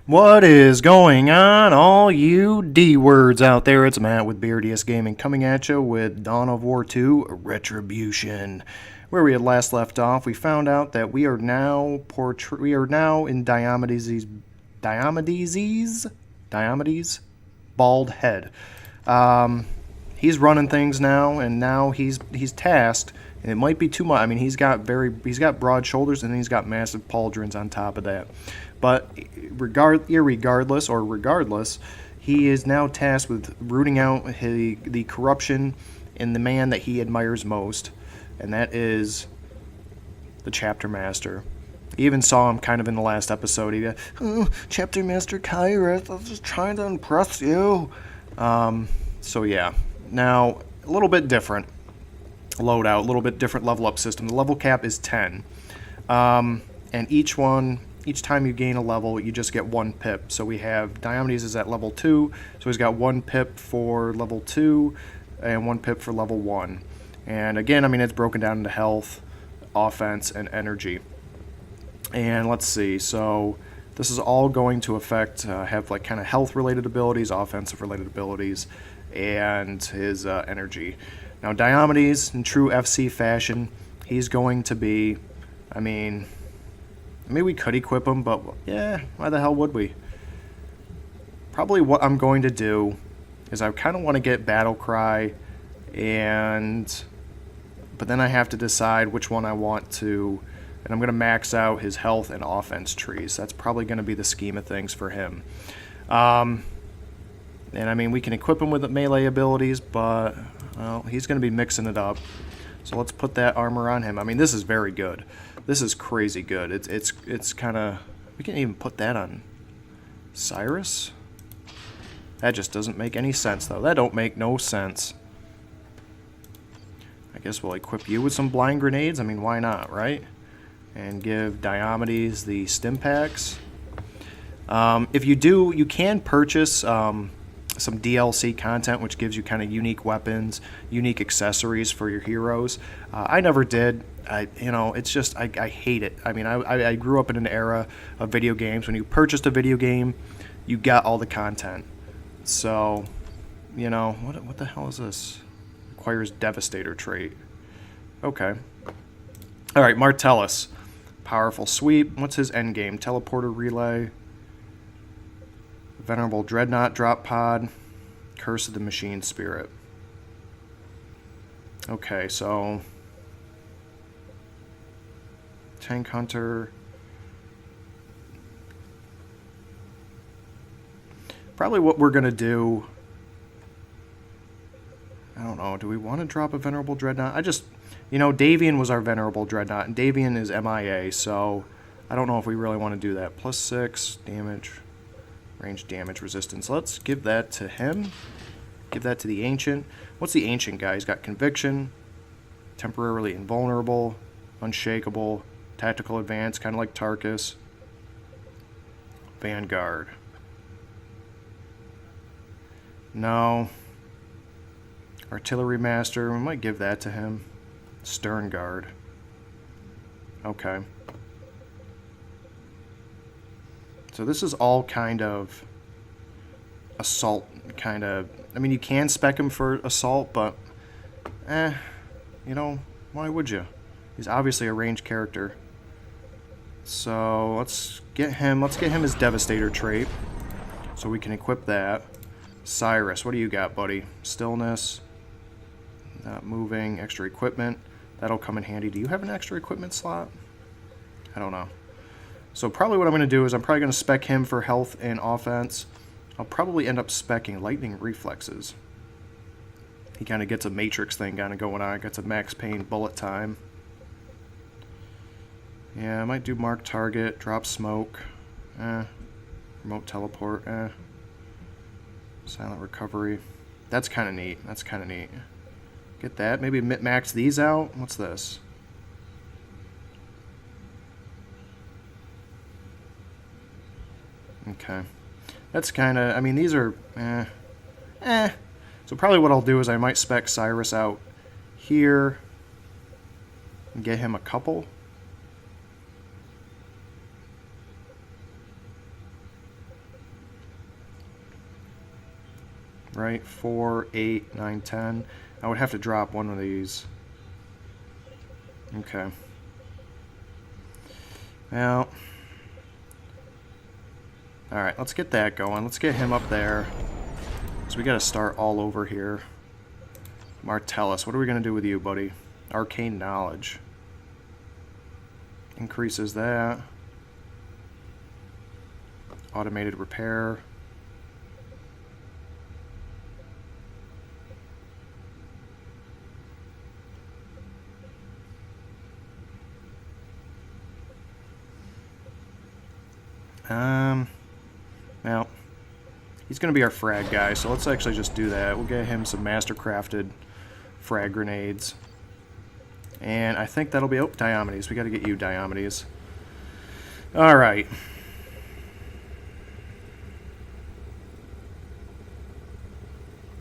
What is going on, all you D words out there? It's Matt with BRDS Gaming coming at you with Dawn of War 2 Retribution. Where we had last left off, we found out that we are now in Diomedes' bald head. He's running things now, and now he's tasked. And it might be too much. I mean, he's got broad shoulders, and then he's got massive pauldrons on top of that. But regardless, he is now tasked with rooting out the corruption in the man that he admires most, and that is the Chapter Master. You even saw him kind of in the last episode. He got, "Oh, Chapter Master Kairos, I was just trying to impress you." So yeah, now a little bit different loadout, a little bit different level up system. The level cap is 10, and each time you gain a level, you just get 1 pip. So we have Diomedes is at level 2, so he's got 1 pip for level 2 and 1 pip for level 1. And again, I mean, it's broken down into health, offense, and energy. And let's see, so this is all going to affect, have like kind of health related abilities, offensive related abilities, and his energy. Now Diomedes, in true FC fashion, he's going to be, I mean, we could equip him, but yeah, why the hell would we? Probably what I'm going to do is I kind of want to get Battle Cry, but then I have to decide which one I want to, and I'm going to max out his health and offense trees. That's probably going to be the scheme of things for him. And I mean, we can equip him with melee abilities, but well, he's going to be mixing it up. So let's put that armor on him. I mean, this is very good. This is crazy good. It's kind of... We can even put that on Cyrus? That just doesn't make any sense, though. That don't make no sense. I guess we'll equip you with some blind grenades. I mean, why not, right? And give Diomedes the stim packs. If you do, you can purchase some DLC content, which gives you kind of unique weapons, unique accessories for your heroes. I never did. It's just, I hate it. I mean, I grew up in an era of video games. When you purchased a video game, you got all the content. So, what the hell is this? Requires Devastator trait. Okay. All right, Martellus. Powerful sweep. What's his endgame? Teleporter relay. Venerable Dreadnought drop pod. Curse of the Machine Spirit. Okay, so Tank Hunter. Probably what we're going to do, I don't know, do we want to drop a Venerable Dreadnought? Davian was our Venerable Dreadnought, and Davian is MIA, so I don't know if we really want to do that. +6 damage, range damage resistance. Let's give that to him. Give that to the Ancient. What's the Ancient guy? He's got Conviction, temporarily invulnerable, unshakable, tactical advance, kind of like Tarkus. Vanguard. No. Artillery Master, we might give that to him. Stern Guard. Okay. So this is all kind of assault, kind of... I mean, you can spec him for assault, but... why would you? He's obviously a ranged character. So let's get him his Devastator trait, so we can equip that. Cyrus, what do you got, buddy? Stillness, not moving, extra equipment. That'll come in handy. Do you have an extra equipment slot? I don't know. So probably what I'm going to do is I'm probably going to spec him for health and offense. I'll probably end up specking lightning reflexes. He kind of gets a matrix thing kind of going on. Gets a max pain bullet time. Yeah, I might do mark target, drop smoke. Remote teleport. Silent recovery. That's kind of neat. That's kind of neat. Get that. Maybe max these out. What's this? Okay. That's kind of... I mean, these are... So probably what I'll do is I might spec Cyrus out here and get him a couple. right? 4, 8, 9, 10. I would have to drop one of these. Okay. Well. Alright, let's get that going. Let's get him up there. So we gotta start all over here. Martellus, what are we gonna do with you, buddy? Arcane Knowledge. Increases that. Automated Repair. Well, he's going to be our frag guy, so let's actually just do that. We'll get him some master-crafted frag grenades. And I think that'll be... Oh, Diomedes. We got to get you, Diomedes. Alright.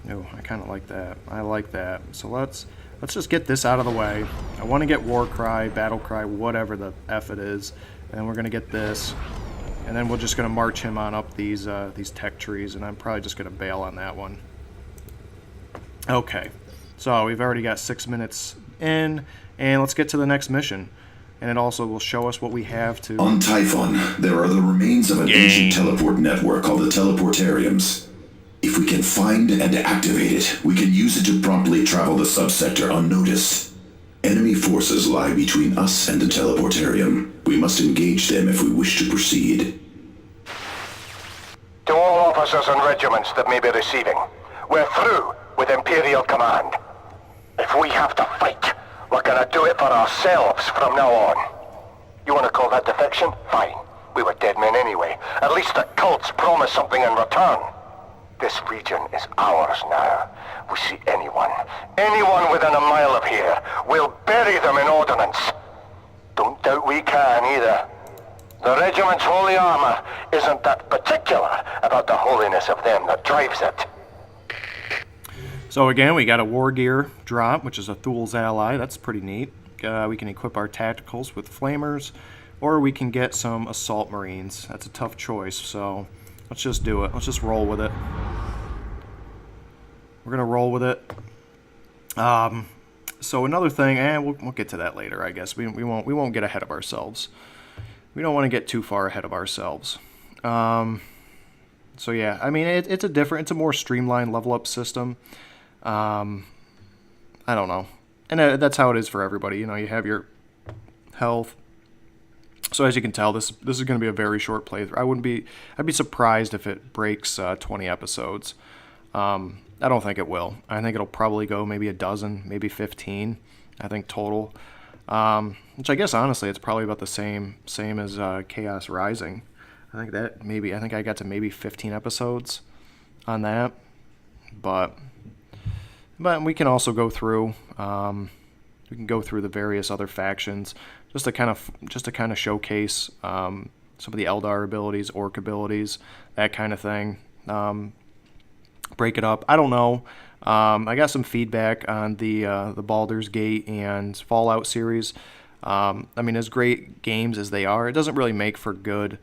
Oh, I kind of like that. I like that. So let's just get this out of the way. I want to get Warcry, Battlecry, whatever the F it is. And we're going to get this. And then we're just going to march him on up these tech trees, and I'm probably just going to bail on that one. Okay, so we've already got 6 minutes in, and let's get to the next mission. And it also will show us what we have to... On Typhon, there are the remains of an ancient teleport network called the Teleportariums. If we can find and activate it, we can use it to promptly travel the subsector unnoticed. Enemy forces lie between us and the Teleportarium. We must engage them if we wish to proceed. To all officers and regiments that may be receiving, we're through with Imperial Command. If we have to fight, we're gonna do it for ourselves from now on. You wanna call that defection? Fine. We were dead men anyway. At least the cults promised something in return. This region is ours now. We see anyone within a mile of here, we'll bury them in ordnance. Don't doubt we can either. The regiment's holy armor isn't that particular about the holiness of them that drives it. So again, we got a War Gear drop, which is a Thul's ally. That's pretty neat. We can equip our tacticals with flamers, or we can get some assault marines. That's a tough choice, so let's just do it. Let's just roll with it. We're gonna roll with it. So another thing, we'll get to that later, I guess. We won't get ahead of ourselves. We don't want to get too far ahead of ourselves. So yeah, I mean it's a more streamlined level up system. I don't know, and that's how it is for everybody. You know, you have your health. So as you can tell, this is going to be a very short playthrough. I'd be surprised if it breaks 20 episodes. I don't think it will. I think it'll probably go maybe a dozen, maybe 15, I think total. Which I guess honestly it's probably about the same as Chaos Rising. I think I got to maybe 15 episodes on that. But we can also go through the various other factions just to kind of showcase some of the Eldar abilities, Orc abilities, that kind of thing. Break it up. I don't know. I got some feedback on the Baldur's Gate and Fallout series. I mean, as great games as they are, it doesn't really make for good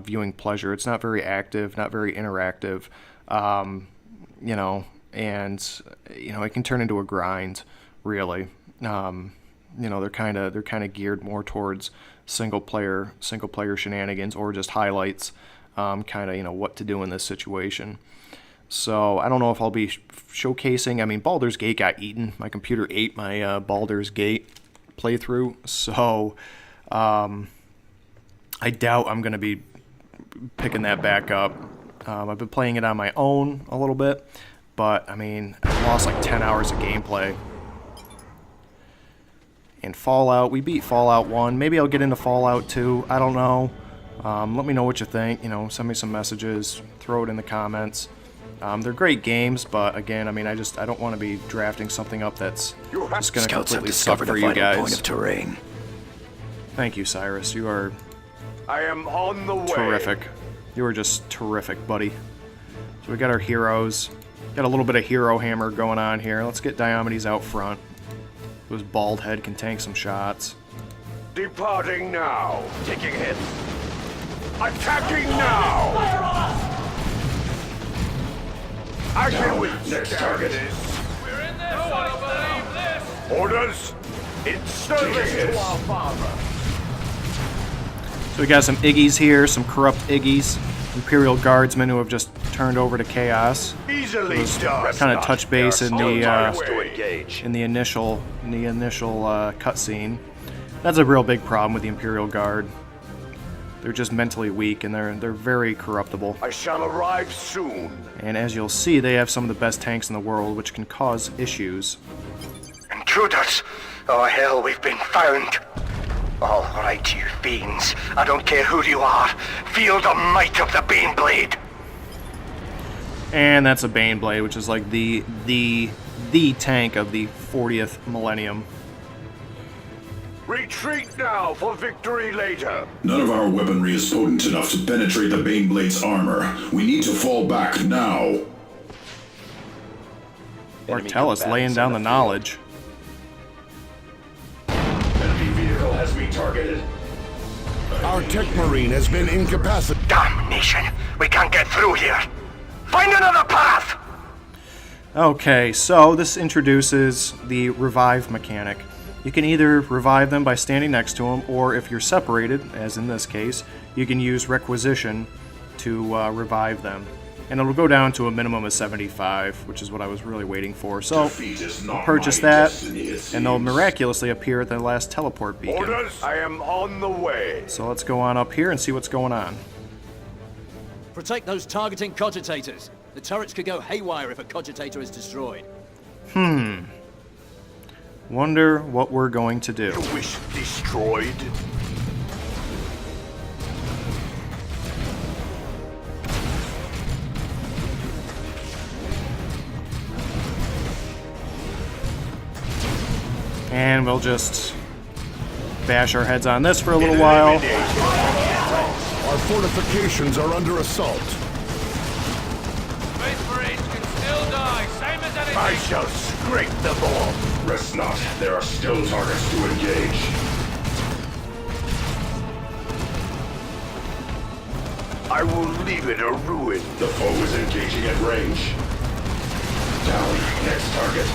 viewing pleasure. It's not very active, not very interactive. You know, and you know, it can turn into a grind, really. You know, they're kind of geared more towards single player shenanigans, or just highlights, kind of, you know, what to do in this situation. So I don't know if I'll be showcasing. I mean, Baldur's Gate got eaten. My computer ate my Baldur's Gate playthrough, so I doubt I'm going to be picking that back up. I've been playing it on my own a little bit, but I mean, I lost like 10 hours of gameplay. And Fallout, we beat Fallout 1. Maybe I'll get into Fallout 2. I don't know. Let me know what you think. You know, send me some messages. Throw it in the comments. They're great games, but again, I mean, I don't want to be drafting something up that's just going to completely suck for you guys. Point of terrain. Thank you, Cyrus. You are on the way. Terrific. You are just terrific, buddy. So we got our heroes. Got a little bit of hero hammer going on here. Let's get Diomedes out front. His bald head can tank some shots. Departing now. Taking hits. Attacking now. Action with Next target. We're in this. No one will believe this. Orders. In service to our father. So we got some Iggies here, some corrupt Iggies, Imperial Guardsmen who have just turned over to Chaos. Easily done. Kind of touch base in the to engage. initial cutscene. That's a real big problem with the Imperial Guard. They're just mentally weak and they're very corruptible. I shall arrive soon. And as you'll see, they have some of the best tanks in the world, which can cause issues. Intruders! Oh hell, we've been found! All right, you fiends. I don't care who you are. Feel the might of the Baneblade! And that's a Baneblade, which is like the tank of the 40th millennium. Retreat now for victory later. None of our weaponry is potent enough to penetrate the Baneblade's armor. We need to fall back now. Martellus laying down the knowledge. Enemy vehicle has been targeted. Our tech marine has been incapacitated. Damnation! We can't get through here! Find another path! Okay, so this introduces the revive mechanic. You can either revive them by standing next to them, or if you're separated, as in this case, you can use requisition to revive them. And it'll go down to a minimum of 75, which is what I was really waiting for. So, I'll purchase that, and they'll miraculously appear at the last teleport beacon. Orders. I am on the way. So let's go on up here and see what's going on. Protect those targeting cogitators. The turrets could go haywire if a cogitator is destroyed. Wonder what we're going to do. You wish destroyed? And we'll just bash our heads on this for a little while. Our fortifications are under assault. Space Marines can still die, same as anything. I shall scrape them off. Rest not. There are still targets to engage. I will leave it a ruin. The foe is engaging at range. Down. Next target.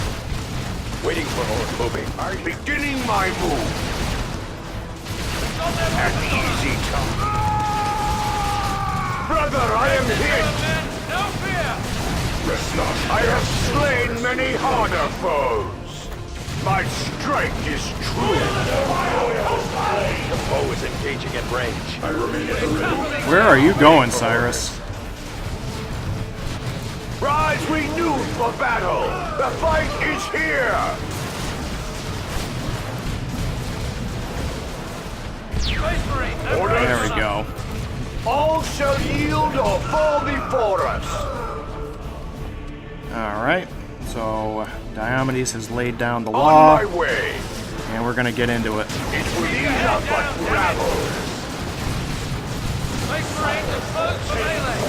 Waiting for more moving. I'm beginning my move. An easy time. Brother, I am hit. No fear. Rest not. I have slain many harder foes. My strength is true. The foe is engaging at range. I remain at the ready. Where are you going, Cyrus? Rise renewed for battle. The fight is here. Space Marine, Orders. There we go. All shall yield or fall before us. Alright, so Diomedes has laid down the On law, my way. and we're going to get into it. These are but rabble. Space Marines are first for melee.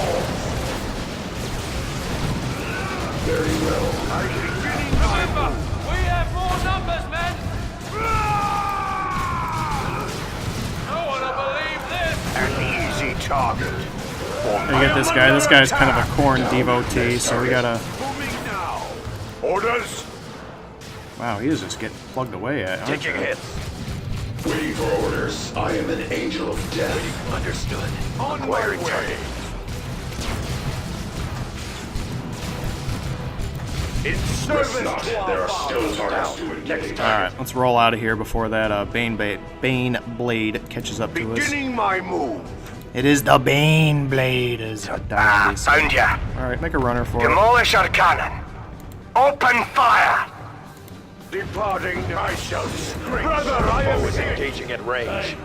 Very well. I'm beginning my Remember, move. we have more numbers, men. No one will believe this. An easy target. We get this guy. This guy's kind of a corn devotee, so we gotta... Moving now. Orders. Wow, he is just getting plugged away at. aren't Taking they? hits. Waiting for orders. I am an angel of death. Understood. On my way. In Rest service not. to our There are still father. targets to engage. Alright, let's roll out of here before that Bane Blade catches up to us. Beginning my move. It is the Bane Blade, as Diomedes said. Found ya. Alright, make a runner for it. Demolish our cannon. Open fire! Departing, I shall scream. Brother, I am engaging at range.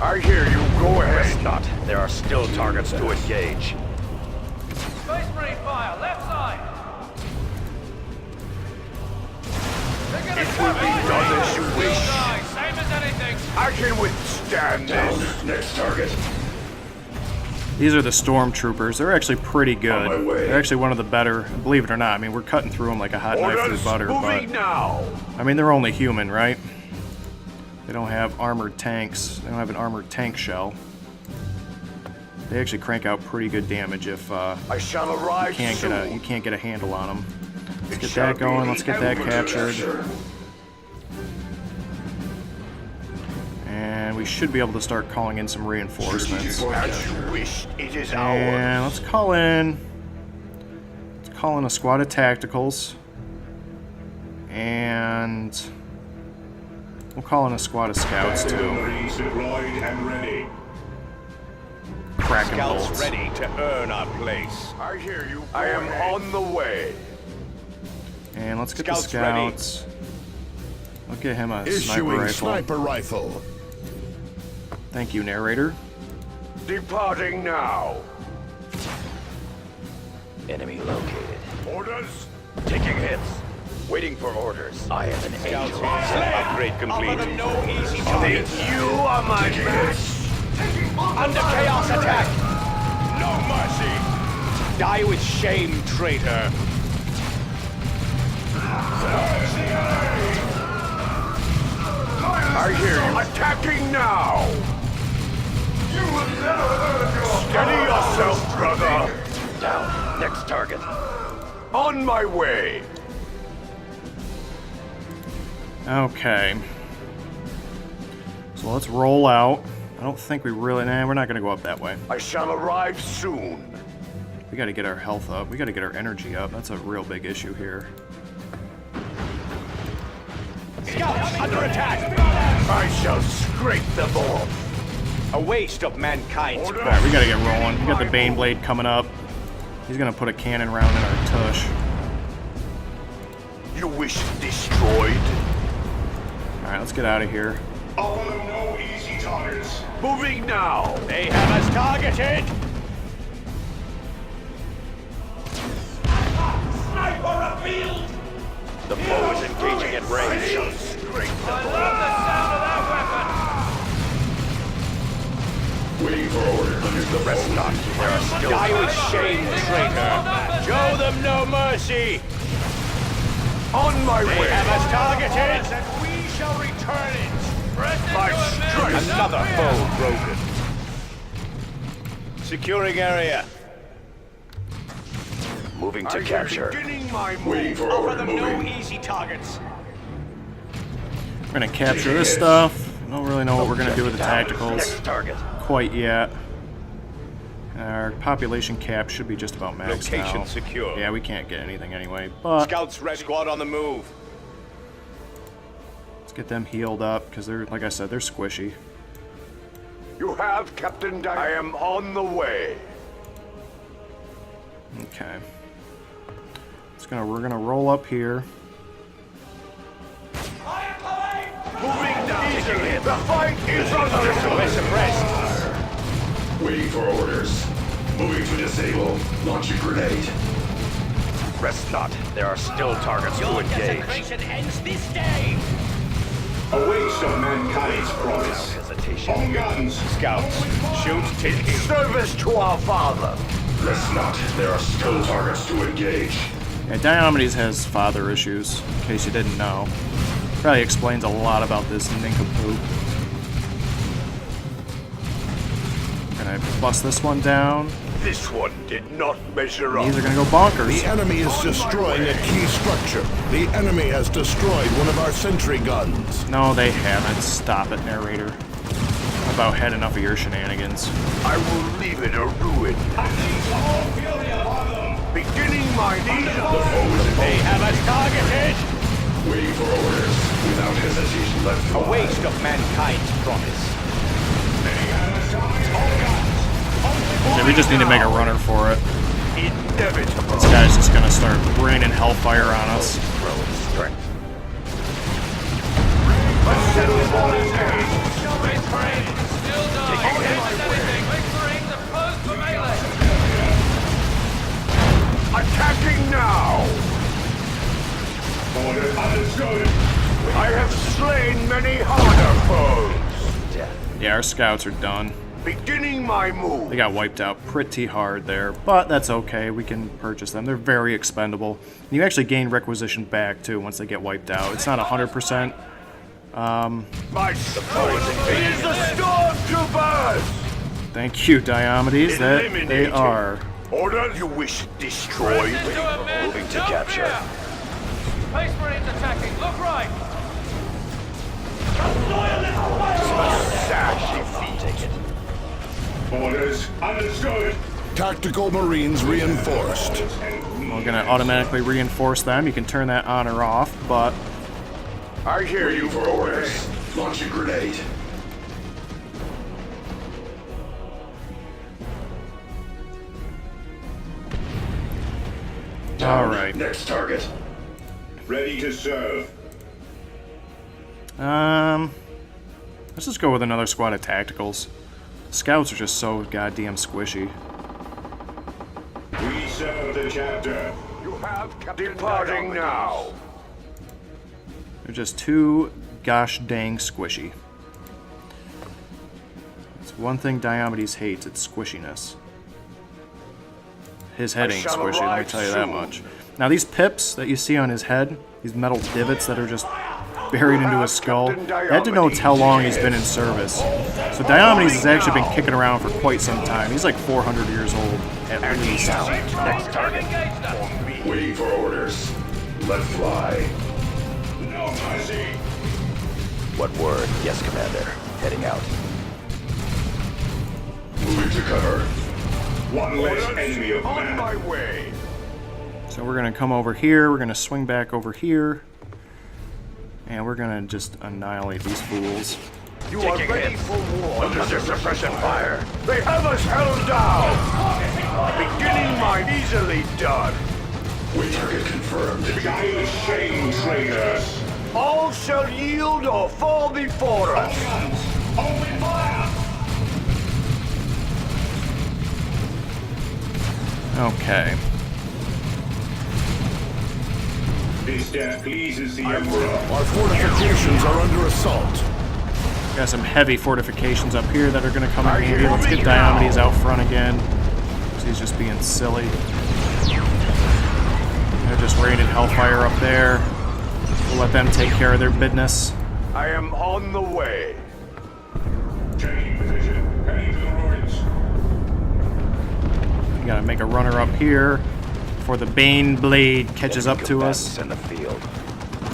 I hear you. Go ahead. Not. There are still targets to engage. Space Marine fire, left side. It will be done as you wish. Die, same as anything. I can withstand Down. this. Next target. These are the Stormtroopers. They're actually pretty good. On my way. They're actually one of the better, believe it or not. I mean, we're cutting through them like a hot knife through Orders butter, but... moving now. I mean, they're only human, right? They don't have armored tanks. They don't have an armored tank shell. They actually crank out pretty good damage if I shall arrive you can't get a handle on them. Let's get that going. Let's get that captured. And we should be able to start calling in some reinforcements. As you wish, it is And ours. let's call in a squad of tacticals. And we'll call in a squad of scouts too. Deployed and ready. Cracking Scouts bolts. ready to earn our place. I hear you. I am on the way. And let's get Scouts the scouts. I'll get him a sniper Issuing rifle. sniper rifle. Thank you, narrator. Departing now. Enemy located. Orders. Taking hits. Waiting for orders. I am an angel. Upgrade complete. no easy You are my match. Under chaos attack. No mercy. Die with shame, traitor. I hear you. Attacking now. You will never learn your Steady yourself, brother. Down. Next target. On my way. Okay. So let's roll out. I don't think we really... Nah, we're not going to go up that way. I shall arrive soon. We got to get our health up. We got to get our energy up. That's a real big issue here. Scouts under attack. I shall scrape them off. A waste of mankind's Order. Alright, we got to get rolling. We got the Bane Blade coming up. He's going to put a cannon round in our tush. You wish it destroyed? Alright, let's get out of here. Follow no easy targets. Moving now. They have us targeted. Sniper afield. The foe is engaging at range. I love the sound of that weapon! Waiting for order under the Rest not. There are still die with shame, traitor. Show them no mercy. On my They way. have us targeted. And we shall return it! Press into My it, men! strength. Another foe broken. Securing area. Moving to capture. Beginning my Waiting move. for order moving. easy targets. We're going to capture this stuff. I don't really know what we're going to do with the tacticals Next target. quite yet. Our population cap should be just about maxed Location out. secure. Yeah, we can't get anything anyway, but Scouts ready. Squad on the move. let's get them healed up because they're, like I said, they're squishy. You have, Captain I am on the way. Okay. We're gonna roll up here. Moving down. Easily. The fight is on. We're suppressed. Waiting for orders. Moving to disable. Launch a grenade. Rest not. There are still targets to engage. ends this day! A waste of mankind's promise. Hesitation. On guns. Scouts. Shoot till kill. Service to our father. Rest not. There are still targets to engage. Yeah, Diomedes has father issues, in case you didn't know. Probably explains a lot about this nincompoop. Gonna bust this one down. This one did not measure up. These are gonna go bonkers. The enemy is destroying a key structure. The enemy has destroyed one of our sentry guns. No, they haven't. Stop it, narrator. I've about had enough of your shenanigans. I will leave it a ruin. Beginning my need. They have us targeted. Waiting for orders. Without hesitation, let's A waste of mankind's promise. Yeah, we just need to make a runner for it. Inevitable. This guy's just gonna start raining hellfire on us. Strength. Still done! Anything! Wait for opposed for melee! Attacking now. Order understood. I have slain many harder foes. Yeah, our scouts are done. Beginning my move. They got wiped out pretty hard there, but that's okay. We can purchase them. They're very expendable. And you actually gain requisition back, too, once they get wiped out. It's not 100%. My strength is the stormtroopers. Thank you, Diomedes. That they Eliminated. are. Orders you wish destroyed. Moving to capture. Space Marines attacking. Look right. Orders understood. Tactical Marines reinforced. We're going to automatically reinforce them. You can turn that on or off, but I hear you for orders. Launch a grenade. all right. Next target. Ready to serve. Let's just go with another squad of tacticals. Scouts are just so goddamn squishy. We serve the chapter. You have departing now. They're just too gosh dang squishy. It's one thing Diomedes hates, it's squishiness. His head ain't shall squishy, let me arrive tell you that soon. much. Now these pips that you see on his head, these metal divots that are just buried into his skull, that denotes how long he's been in service. So Diomedes has actually been kicking around for quite some time. He's like 400 years old, at least. Next target. Waiting for orders. Let fly. No mercy. What word? Yes, Commander. Heading out. Moving to cover. One less enemy of man. On my way. So we're going to come over here, we're going to swing back over here, and we're going to just annihilate these fools. You are ready for war. Under suppression fire. They have us held down. Beginning mine easily done. Wait target confirmed. Behind shame, traitors. All shall yield or fall before us. Open fire. Okay. This death pleases the Emperor. Our fortifications are under assault. Got some heavy fortifications up here that are going to come in handy. Let's get Diomedes out front again. He's just being silly. They're just raining hellfire up there. We'll let them take care of their business. I am on the way. Changing position. Heading to the ruins. We gotta make a runner up here before the Bane Blade catches up to us. In the field.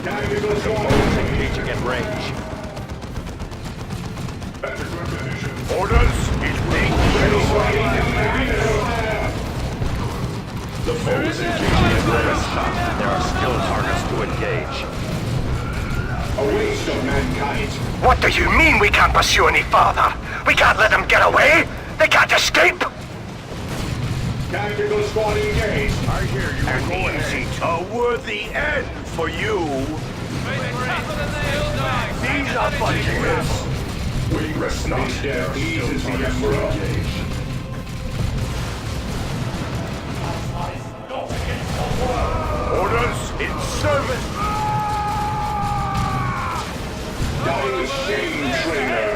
Tactical swarms engaging at range. That's a good position. Orders is being ready. The foe is engaging at range. There are still targets to engage. A waste of mankind. What do you mean we can't pursue any farther? We can't let them get away? They can't escape? Tactical squad engaged. I hear you. An easy, a worthy end for you. These are budgets. We rest not. This There death are still pleases the targets to Emperor. engage. Orders in service. Dying shame, traitor.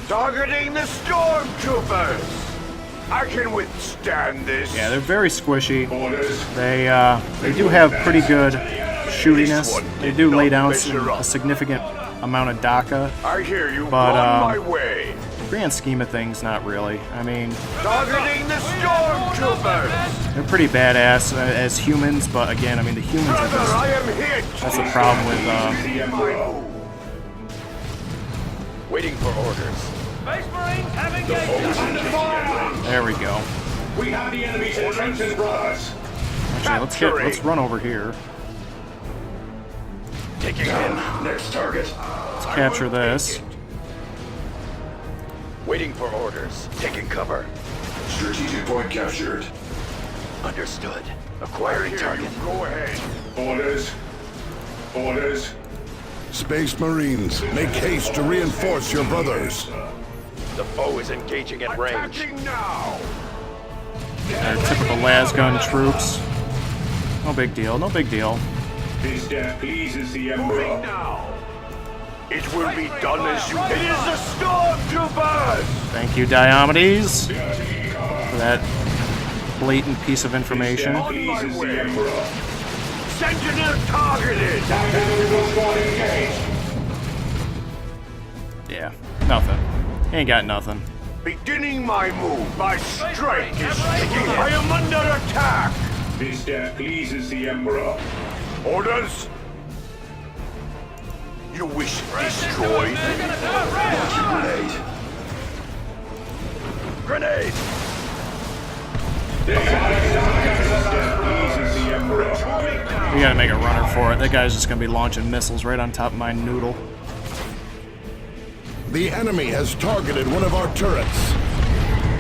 Targeting the stormtroopers. I can withstand this. Yeah, they're very squishy. Orders. They do have pretty good shootiness. They do lay down a significant amount of DACA. I hear you. But, On my way. Grand scheme of things, not really. I mean, Targeting the stormtroopers. they're pretty badass as humans, but again, I mean, the humans are Brother, just... I am hit. That's the problem with, The Emperor. Waiting for orders. Space Marines have engaged. There we go. We have the enemy's entrenching brothers. Actually, let's run over here. Taking in. Next target. Let's capture this. Waiting for orders. Taking cover. Strategic point captured. Understood. Acquiring target. Go ahead. Orders. Orders. Space Marines, make haste to reinforce your brothers. The foe is engaging at range. Attacking now. They're typical lasgun troops. No big deal, no big deal. This death pleases the Emperor. Now. It will be done as you. It is the stormtroopers. Thank you, Diomedes, for that blatant piece of information. On my way. Sentinel targeted. Tactical squad engaged. Yeah, nothing. Ain't got nothing. Beginning my move. My strike is true. I am under attack. This death pleases the Emperor. Orders? You wish destroyed? Launch a grenade. Grenade! This death pleases the Emperor. We gotta make a runner for it. That guy's just gonna be launching missiles right on top of my noodle. The enemy has targeted one of our turrets.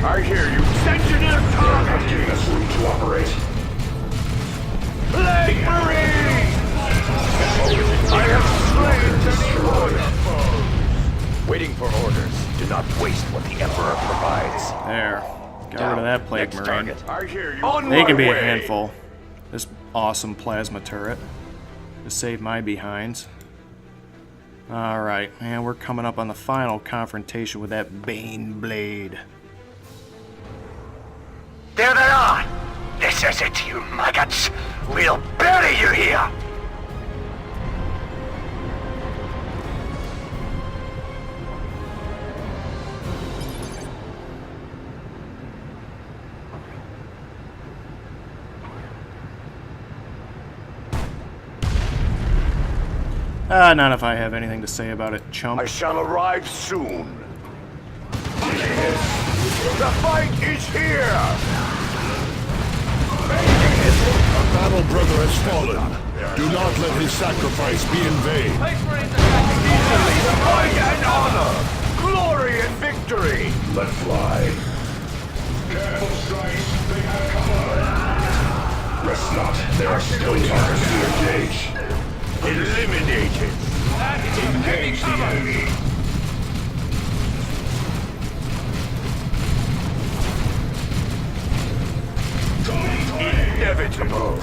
I hear you. Sensitive target! Giving us room to operate. Leg Marine! I have slain the foes. Waiting for orders. Do not waste what the Emperor provides. There. Got rid of that plague marine. Target. I hear you. On They my can be way. a handful. This awesome plasma turret to save my behinds. Alright, and we're coming up on the final confrontation with that Bane Blade. There they are! This is it, you maggots! We'll bury you here! Not if I have anything to say about it, chump. I shall arrive soon. The fight is here! A battle brother has fallen. Do not let his sacrifice be in vain. Space Marines attacking Fight and honor! Glory and victory! Let fly. Careful strikes, they have cover. Rest not. There are still targets to engage. Eliminated! Engage the enemy. Inevitable!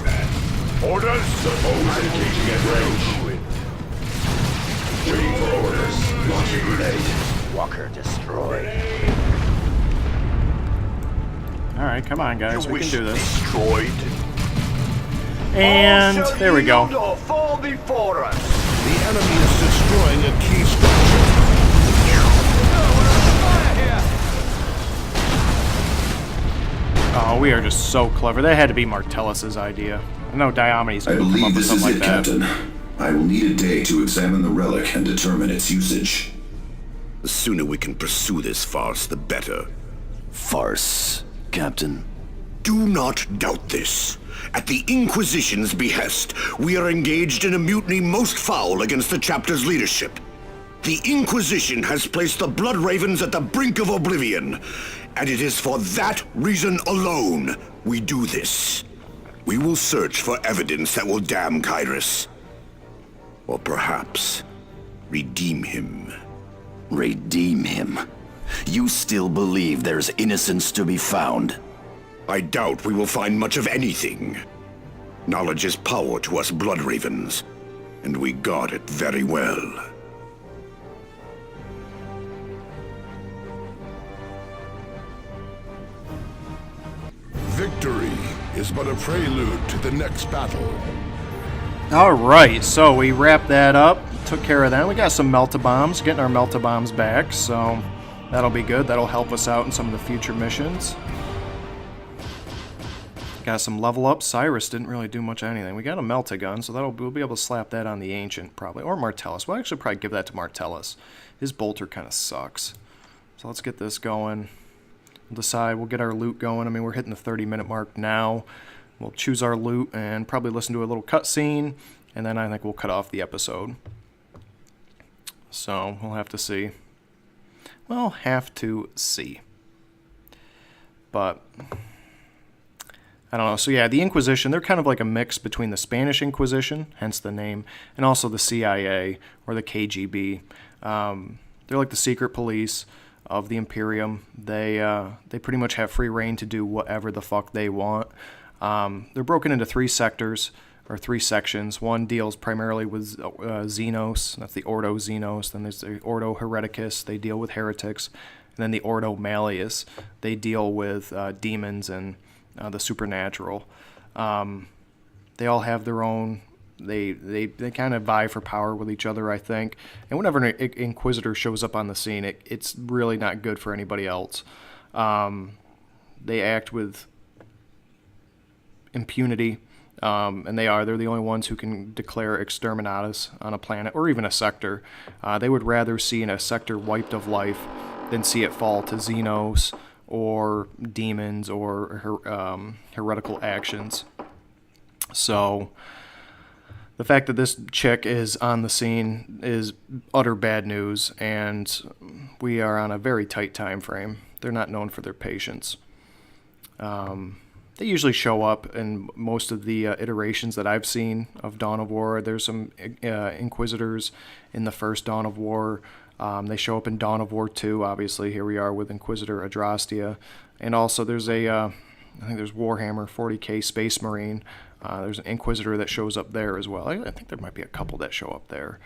Orders? The foe is engaging at range. Waiting for orders. Launching grenade. Walker destroyed. Alright, come on guys, we can do this. Destroyed. And All shall there we go. yield or fall before us. The enemy is destroying a key structure. Oh, we are just so clever. That had to be Martellus's idea. I know Diomedes I could come up believe with this is something it, like that. Captain. I will need a day to examine the relic and determine its usage. The sooner we can pursue this farce, the better. Farce, Captain? Do not doubt this. At the Inquisition's behest, we are engaged in a mutiny most foul against the chapter's leadership. The Inquisition has placed the Blood Ravens at the brink of oblivion, and it is for that reason alone we do this. We will search for evidence that will damn Kyrus. Or perhaps redeem him. Redeem him? You still believe there's innocence to be found? I doubt we will find much of anything. Knowledge is power to us Blood Ravens, and we guard it very well. Victory is but a prelude to the next battle. Alright, so we wrapped that up, took care of that. We got some melta-bombs, getting our melta-bombs back, so that'll be good. That'll help us out in some of the future missions. Got some level up. Cyrus didn't really do much of anything. We got a melta-gun, so we'll be able to slap that on the Ancient, probably. Or Martellus. We'll actually probably give that to Martellus. His bolter kind of sucks. So let's get this going. We'll decide, we'll get our loot going. I mean, we're hitting the 30-minute mark now. We'll choose our loot and probably listen to a little cutscene, and then I think we'll cut off the episode. So, we'll have to see. We'll have to see. But I don't know. So yeah, the Inquisition, they're kind of like a mix between the Spanish Inquisition, hence the name, and also the CIA or the KGB. They're like the secret police of the Imperium. They pretty much have free reign to do whatever the fuck they want. They're broken into three sectors, or three sections. One deals primarily with Xenos, that's the Ordo Xenos. Then there's the Ordo Hereticus, they deal with heretics. And then the Ordo Malleus, they deal with demons and the supernatural. They all have their own they kind of vie for power with each other, I think. And whenever an Inquisitor shows up on the scene, it's really not good for anybody else. They act with impunity, and they're the only ones who can declare exterminatus on a planet or even a sector. They would rather see a sector wiped of life than see it fall to Xenos or demons or heretical actions. So the fact that this chick is on the scene is utter bad news, and we are on a very tight time frame. They're not known for their patience. They usually show up in most of the iterations that I've seen of Dawn of War. There's some Inquisitors in the first Dawn of War. They show up in Dawn of War 2, obviously. Here we are with Inquisitor Adrastia. And also there's I think there's Warhammer 40k Space Marine. There's an Inquisitor that shows up there as well. I think there might be a couple that show up there.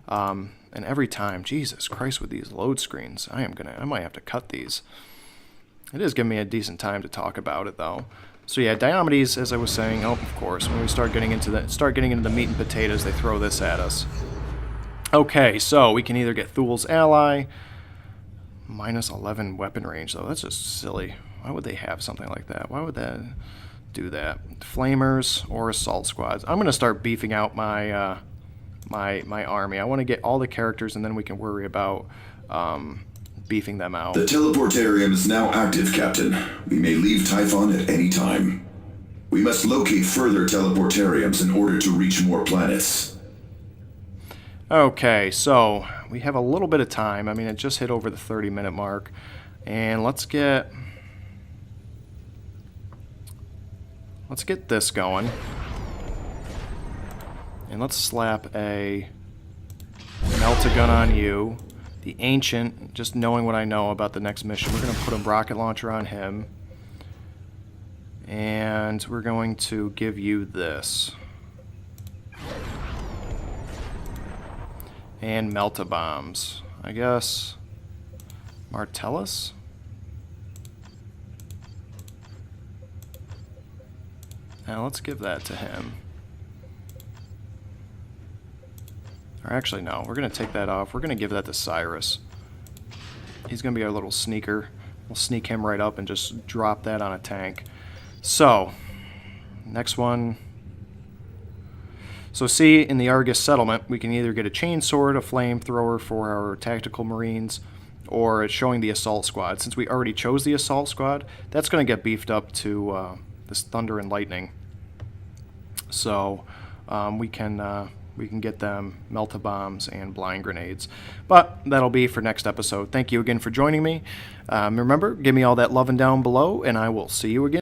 And every time, Jesus Christ, with these load screens, I might have to cut these. It is giving me a decent time to talk about it, though. So yeah, Diomedes, as I was saying, of course, when we start getting into the meat and potatoes, they throw this at us. Okay, so we can either get Thul's ally, minus 11 weapon range, though. That's just silly. Why would they have something like that? Why would that do that? Flamers or assault squads. I'm going to start beefing out my my army. I want to get all the characters, and then we can worry about beefing them out. The teleportarium is now active, Captain. We may leave Typhon at any time. We must locate further teleportariums in order to reach more planets. Okay, so we have a little bit of time. I mean, it just hit over the 30-minute mark. And let's get this going. And let's slap a melt-a-gun on you. The Ancient, just knowing what I know about the next mission, we're going to put a rocket launcher on him. And we're going to give you this. And melt-a-bombs. I guess Martellus? Now let's give that to him. Or actually, no. We're going to take that off. We're going to give that to Cyrus. He's going to be our little sneaker. We'll sneak him right up and just drop that on a tank. So, next one. So see, in the Argus settlement, we can either get a chainsword, a flamethrower for our tactical marines, or it's showing the assault squad. Since we already chose the assault squad, that's going to get beefed up to this thunder and lightning. So we can get them melt-a-bombs and blind grenades. But that'll be for next episode. Thank you again for joining me. Remember, give me all that loving down below, and I will see you again.